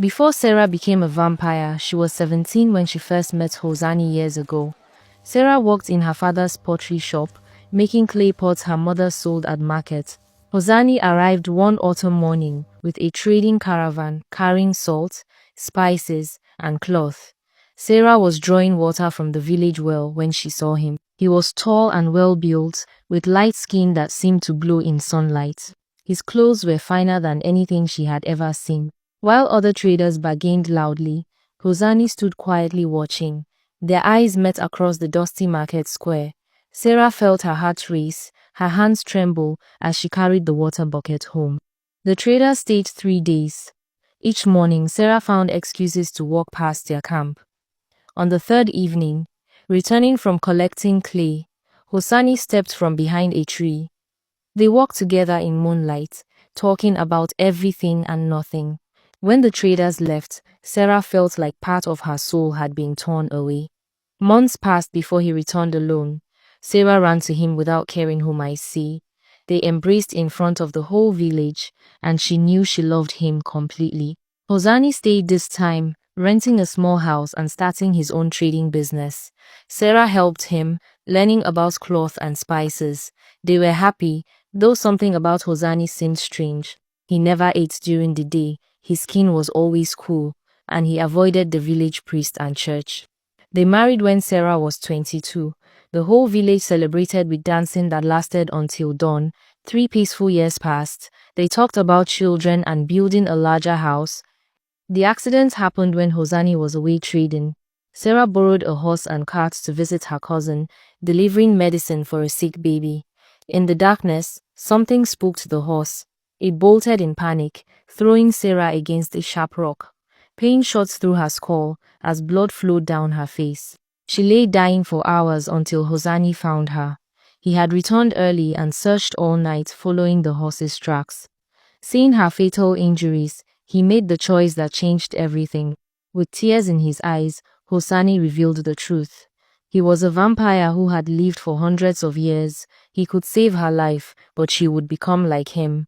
Before Serah became a vampire, she was 17 when she first met Hosani years ago. Serah worked in her father's pottery shop, making clay pots her mother sold at market. Hosani arrived one autumn morning with a trading caravan carrying salt, spices, and cloth. Serah was drawing water from the village well when she saw him. He was tall and well-built, with light skin that seemed to glow in sunlight. His clothes were finer than anything she had ever seen. While other traders bargained loudly, Hosani stood quietly watching. Their eyes met across the dusty market square. Serah felt her heart race, her hands tremble as she carried the water bucket home. The traders stayed 3 days. Each morning, Serah found excuses to walk past their camp. On the third evening, returning from collecting clay, Hosani stepped from behind a tree. They walked together in moonlight, talking about everything and nothing. When the traders left, Serah felt like part of her soul had been torn away. Months passed before he returned alone. Serah ran to him without caring who might see. They embraced in front of the whole village, and she knew she loved him completely. Hosani stayed this time, renting a small house and starting his own trading business. Serah helped him, learning about cloth and spices. They were happy, though something about Hosani seemed strange. He never ate during the day, his skin was always cool, and he avoided the village priest and church. They married when Serah was 22. The whole village celebrated with dancing that lasted until dawn. 3 peaceful years passed. They talked about children and building a larger house. The accident happened when Hosani was away trading. Serah borrowed a horse and cart to visit her cousin, delivering medicine for a sick baby. In the darkness, something spooked the horse. It bolted in panic, throwing Serah against a sharp rock. Pain shot through her skull as blood flowed down her face. She lay dying for hours until Hosani found her. He had returned early and searched all night following the horse's tracks. Seeing her fatal injuries, he made the choice that changed everything. With tears in his eyes, Hosani revealed the truth. He was a vampire who had lived for hundreds of years. He could save her life, but she would become like him.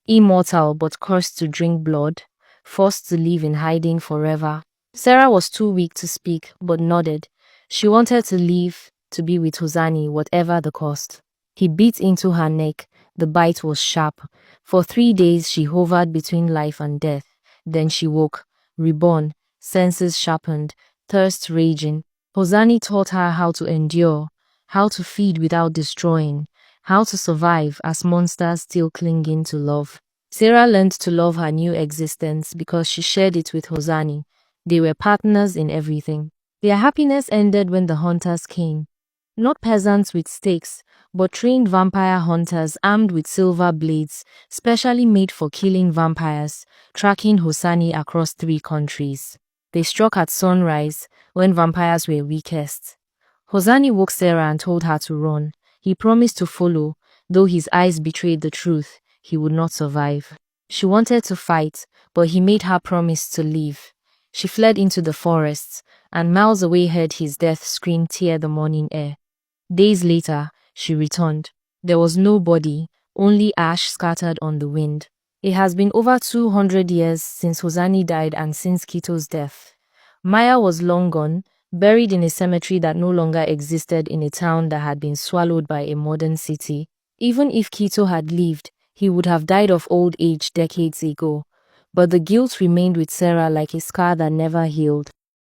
Immortal but cursed to drink blood, forced to live in hiding forever. Serah was too weak to speak, but nodded. She wanted to live, to be with Hosani, whatever the cost. He bit into her neck. The bite was sharp. For 3 days she hovered between life and death. Then she woke, reborn, senses sharpened, thirst raging. Hosani taught her how to endure, how to feed without destroying, how to survive as monsters still clinging to love. Serah learned to love her new existence because she shared it with Hosani. They were partners in everything. Their happiness ended when the hunters came. Not peasants with stakes, but trained vampire hunters armed with silver blades, specially made for killing vampires, tracking Hosani across 3 countries. They struck at sunrise, when vampires were weakest. Hosani woke Serah and told her to run. He promised to follow, though his eyes betrayed the truth. He would not survive. She wanted to fight, but he made her promise to leave. She fled into the forests, and miles away heard his death scream tear the morning air. Days later, she returned. There was no body, only ash scattered on the wind. It has been over 200 years since Hosani died and since Kito's death. Maya was long gone, buried in a cemetery that no longer existed in a town that had been swallowed by a modern city. Even if Kito had lived, he would have died of old age decades ago. But the guilt remained with Serah like a scar that never healed.